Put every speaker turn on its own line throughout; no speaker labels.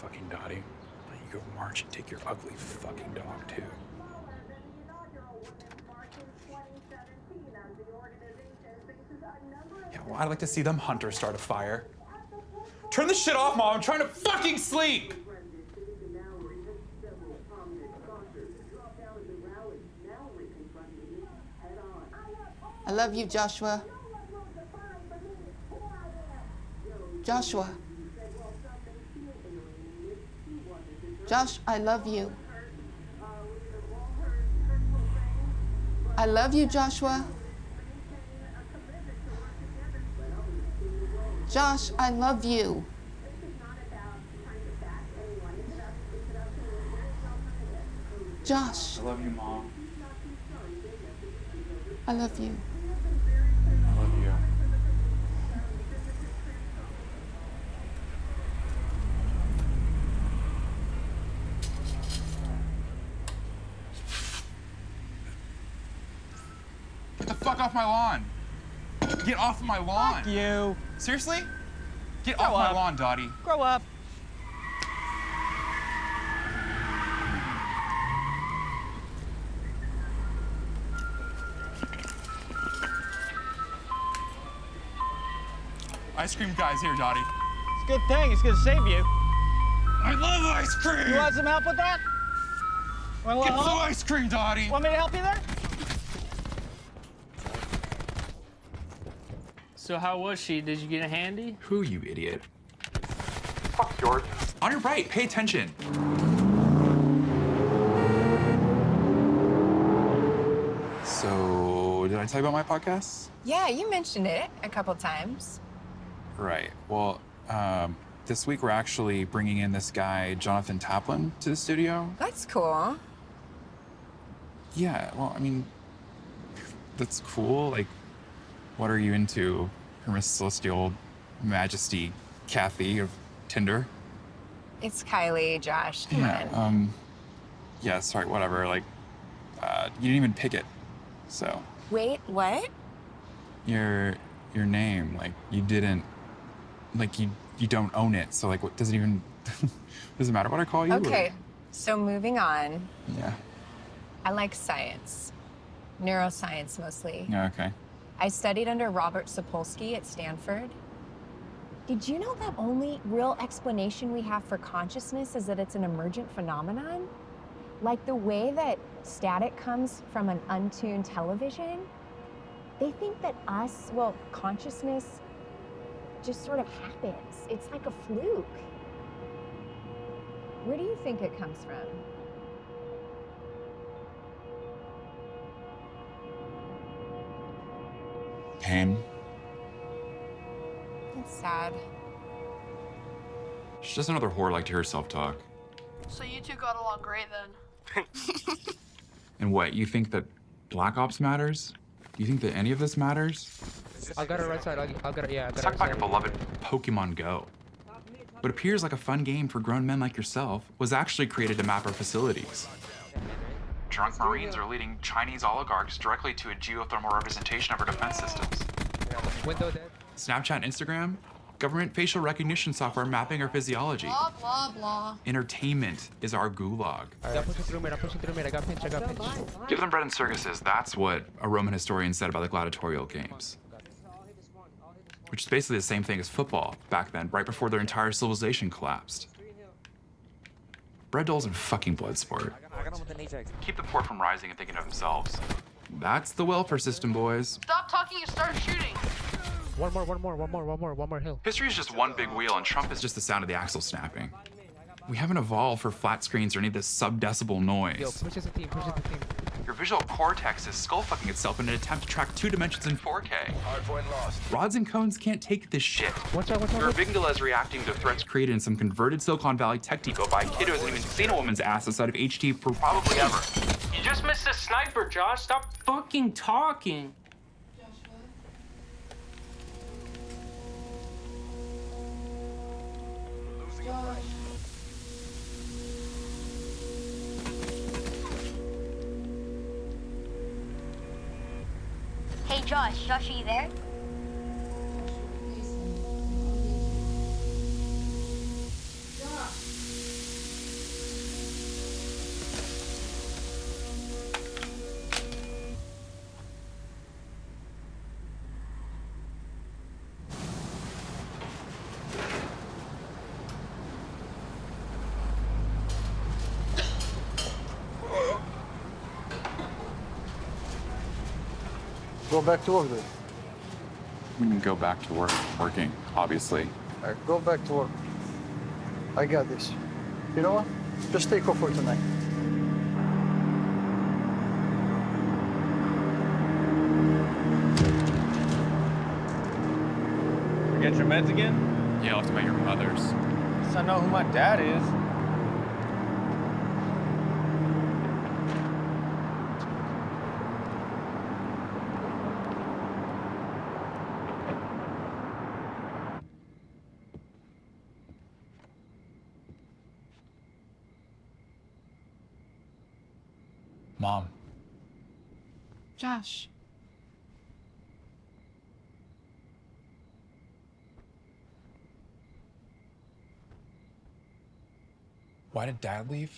fucking Dottie. Let you go march and take your ugly fucking dog, too. Yeah, well, I'd like to see them hunters start a fire. Turn this shit off, Mom. I'm trying to fucking sleep!
I love you, Joshua. Joshua. Josh, I love you. I love you, Joshua. Josh, I love you. Josh.
I love you, Mom.
I love you.
I love you. Get the fuck off my lawn. Get off of my lawn.
Fuck you.
Seriously? Get
Grow
off my
up.
lawn, Dottie.
Grow up.
Ice cream guy's here, Dottie.
It's a good thing. It's gonna save you.
I love ice cream!
You want some help with that? Want
Get
help?
some ice cream, Dottie!
Want me to help you there?
So how was she? Did you get a handy?
Who, you idiot? Fuck, George. On your right, pay attention. So, did I tell you about my podcast?
Yeah, you mentioned it a couple times.
Right. Well, this week we're actually bringing in this guy, Jonathan Taplin, to the studio.
That's cool.
Yeah, well, I mean, that's cool. Like, what are you into, Her Celestial Majesty Kathy of Tinder?
It's Kylie, Josh. Come on.
Yeah, sorry, whatever. Like, you didn't even pick it. So,
Wait, what?
your name, like, you didn't, like, you don't own it. So, like, what does it even, does it matter what I call you?
Okay,
or-
so moving on.
Yeah.
I like science. Neuroscience mostly.
Yeah, okay.
I studied under Robert Sapolsky at Stanford. Did you know that only real explanation we have for consciousness is that it's an emergent phenomenon? Like the way that static comes from an untuned television? They think that consciousness just sort of happens. It's like a fluke. Where do you think it comes from?
Pain.
It's sad.
She's just another whore like to hear self-talk.
So you two got along great then?
And what, you think that Black Ops matters? You think that any of this matters?
I'll get it right side. I'll get it. Yeah, I'll
Let's
get
talk
it
about
right
your beloved Pokemon Go. What appears like a fun game for grown men like yourself was actually created to map our facilities. Drunk Marines are leading Chinese oligarchs directly to a geothermal representation of our defense systems.
Window dead.
Snapchat and Instagram, government facial recognition software mapping our physiology.
Blah, blah, blah.
Entertainment is our gulag.
I'm pushing through mid. I'm pushing through mid. I got pinch.
Give them bread and circuses. That's what a Roman historian said about the gladiatorial games. Which is basically the same thing as football back then, right before their entire civilization collapsed. Bread dolls and fucking blood sport. Keep the poor from rising and thinking of themselves. That's the welfare system, boys.
Stop talking and start shooting.
One more hill.
History is just one big wheel, and Trump is just the sound of the axle snapping. We haven't evolved for flat screens or any of this sub-decibel
Yo,
noise.
push as a team.
Your visual cortex is skull-fucking itself in an attempt to track 2 dimensions in 4K. Hardpoint lost. Rods and cones can't take this shit.
Watch out.
Your amygdala is reacting to threats created in some converted Silicon Valley tech depot by a kid who hasn't even seen a woman's ass outside of HT for probably ever.
You just missed a sniper, Josh. Stop fucking talking.
Hey Josh, are you there?
Go back to work then.
We can go back to work, working, obviously.
All right, go back to work. I got this. You know what? Just take off for tonight.
Forget your meds again?
Yeah, I'll have to make your mother's.
Guess I know who my dad is.
Mom.
Josh.
Why did Dad leave?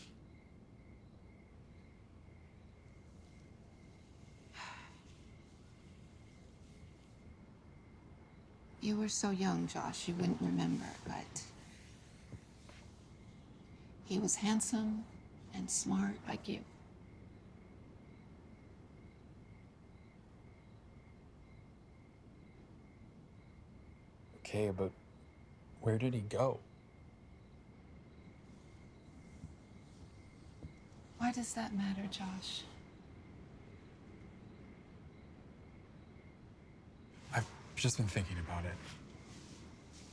You were so young, Josh, you wouldn't remember, but he was handsome and smart like you.
Okay, but where did he go?
Why does that matter, Josh?
I've just been thinking about it.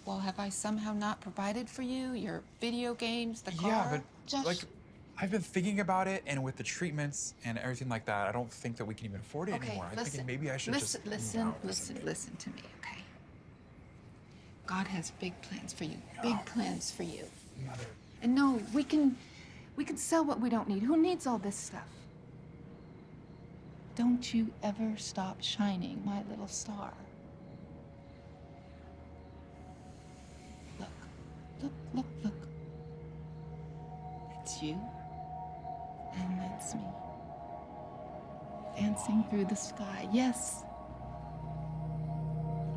Well, have I somehow not provided for you? Your video games, the car?
Yeah, but
Josh.
like, I've been thinking about it, and with the treatments and everything like that, I don't think that we can even afford it
Okay,
anymore. I'm
listen.
thinking maybe I should
listen,
just move out or
listen
something.
to me, okay? God has big plans for you. Big plans for you.
Mother.
And no, we can sell what we don't need. Who needs all this stuff? Don't you ever stop shining, my little star. Look, look, look, look. It's you, and that's me. Dancing through the sky. Yes.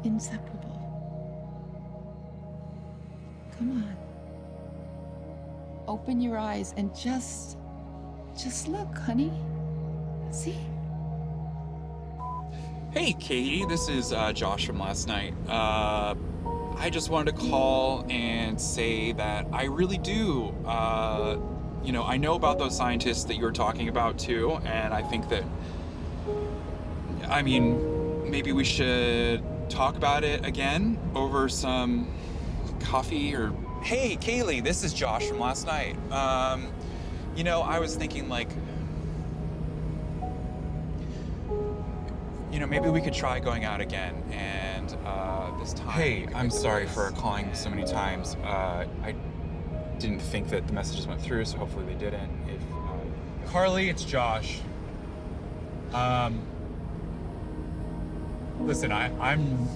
Inseparable. Come on. Open your eyes and just look, honey. See?
Hey, Katie, this is Josh from last night. I just wanted to call and say that I really do, I know about those scientists that you were talking about too, and I think that, maybe we should talk about it again over some coffee or... Hey, Kaylee, this is Josh from last night. I was thinking maybe we could try going out again, and this time... Hey, I'm sorry for calling so many times. I didn't think that the messages went through, so hopefully they didn't. Carly, it's Josh. Listen, I'm...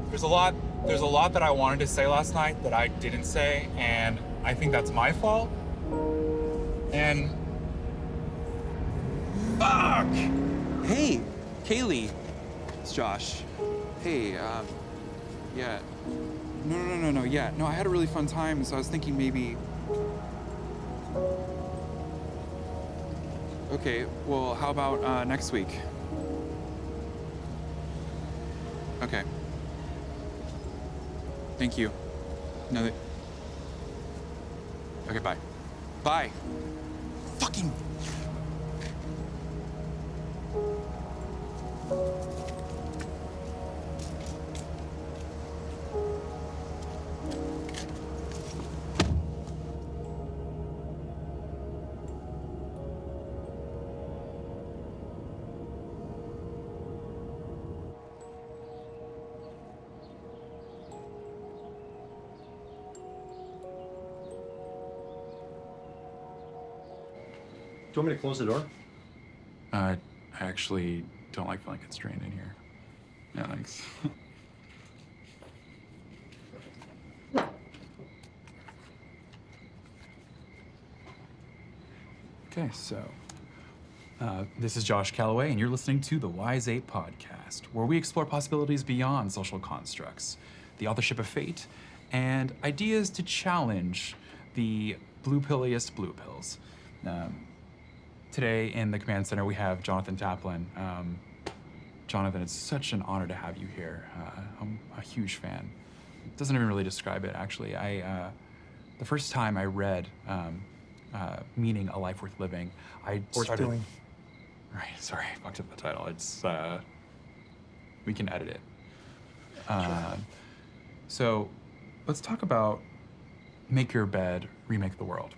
There's a lot that I wanted to say last night that I didn't say, and I think that's my fault. And... Fuck! Hey, Kaylee. It's Josh. Hey, yeah. No, yeah. No, I had a really fun time, so I was thinking maybe... Okay, well, how about next week? Okay. Thank you. No, okay, bye. Bye. Fucking...
Do you want me to close the door?
I actually don't like feeling constrained in here. Yeah, thanks. Okay, so this is Josh Calloway, and you're listening to the Wise 8 podcast, where we explore possibilities beyond social constructs, the authorship of fate, and ideas to challenge the blue pilliest blue pills. Today in the command center, we have Jonathan Taplin. Jonathan, it's such an honor to have you here. I'm a huge fan. It doesn't even really describe it, actually. The first time I read Meaning, A Life Worth Living, I started...
doing.
Right, sorry, I fucked up the title. It's, we can edit it. So let's talk about Make Your Bed, Remake the World.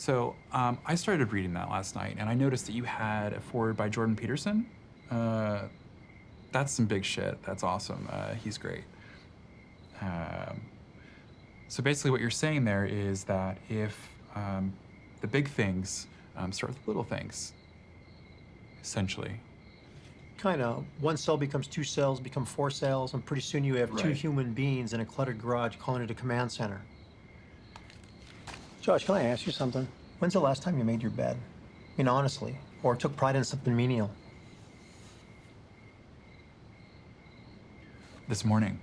So I started reading that last night, and I noticed that you had a foreword by Jordan Peterson. That's some big shit. That's awesome. He's great. So basically what you're saying there is that if the big things start with little things, essentially.
Kind of. One cell becomes 2 cells, become 4 cells, and pretty soon you have 2
Right.
human beings in a cluttered garage calling it a command center. Josh, can I ask you something? When's the last time you made your bed? I mean, honestly, or took pride in something menial?
This morning.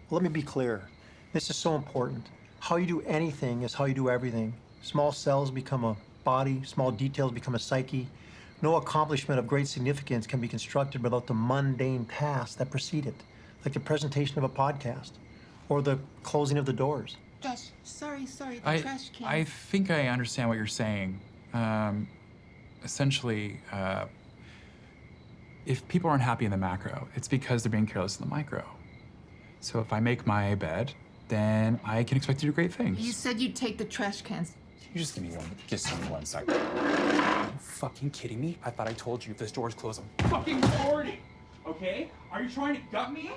Let me be clear. This is so important. How you do anything is how you do everything. Small cells become a body, small details become a psyche. No accomplishment of great significance can be constructed without the mundane tasks that precede it, like the presentation of a podcast or the closing of the doors.
Josh, sorry, the trash can.
I think I understand what you're saying. Essentially, if people aren't happy in the macro, it's because they're being careless in the micro. So if I make my bed, then I can expect to do great things.
You said you'd take the trash cans.
You just give me one second. Are you fucking kidding me? I thought I told you if this door's closed, I'm fucking boarding, okay? Are you trying to gut me?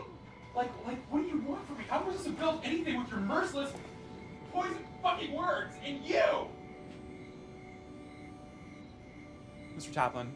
Like, what do you want from me? How am I supposed to build anything with your merciless, poison fucking words and you? Mr. Taplin.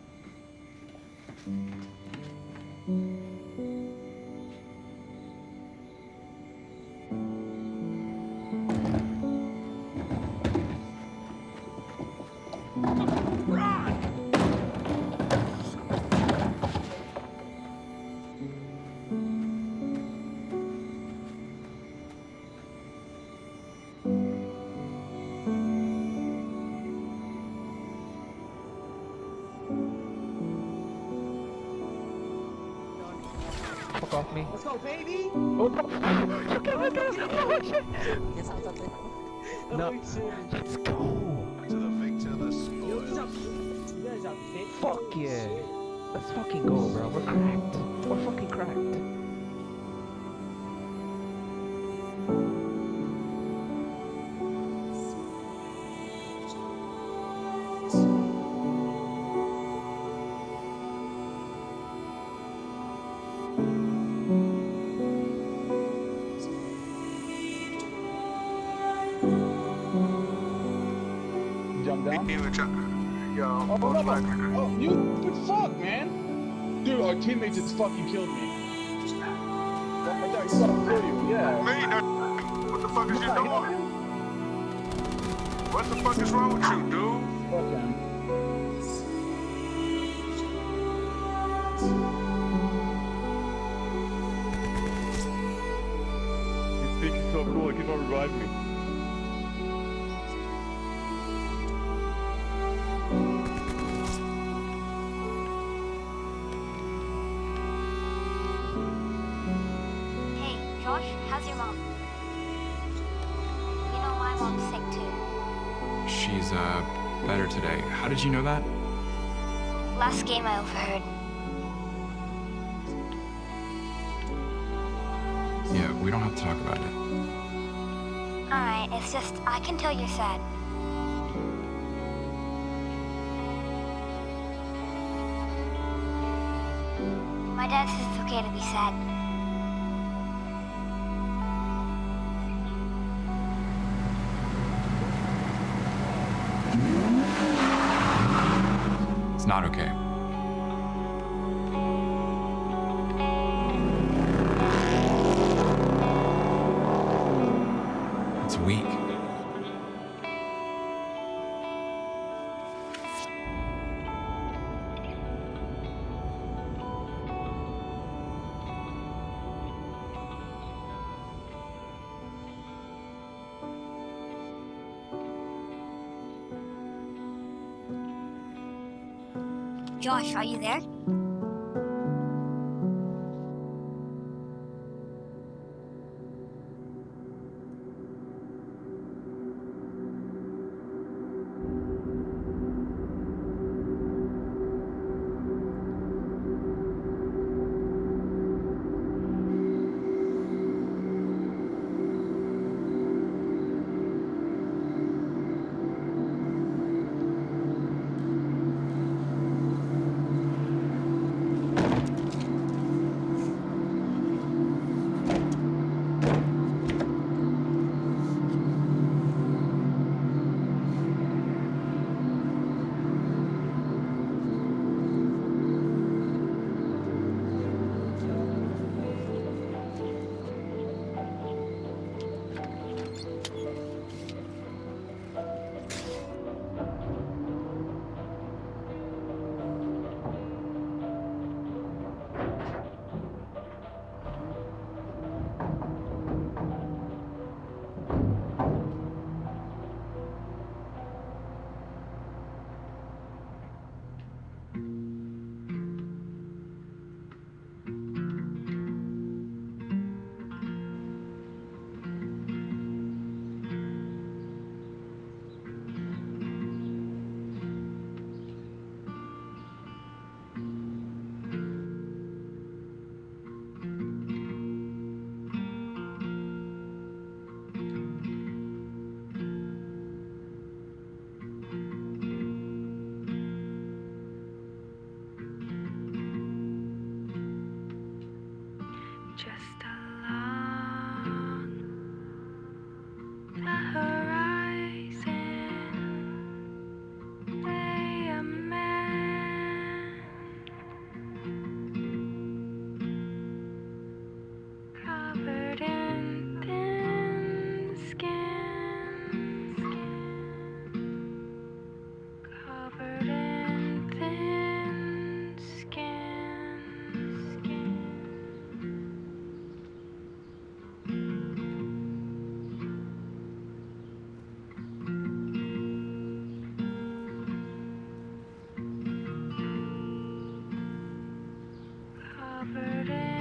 Fuck off me.
Let's go, baby!
Oh, no. Let's go.
To the victor, the spoil.
Fuck yeah. Let's fucking go, bro. We're cracked. We're fucking cracked.
Jump down.
Yo,
Oh, you stupid fuck, man! Dude, our teammate just fucking killed me. I thought he saw him kill you, yeah.
Me, what the fuck is you doing? What the fuck is wrong with you, dude?
Fuck him.
You think you're so cool, you can revive me.
Hey, Josh, how's your mom? You know, my mom's sick too.
She's, better today. How did you know that?
Last game I overheard.
Yeah, we don't have to talk about it.
Alright, it's just, I can tell you're sad. My dad says it's okay to be sad.
It's not okay. It's weak.
Josh, are you there?
Just along the horizon lay a man covered in thin skin, covered in thin skin. Covered in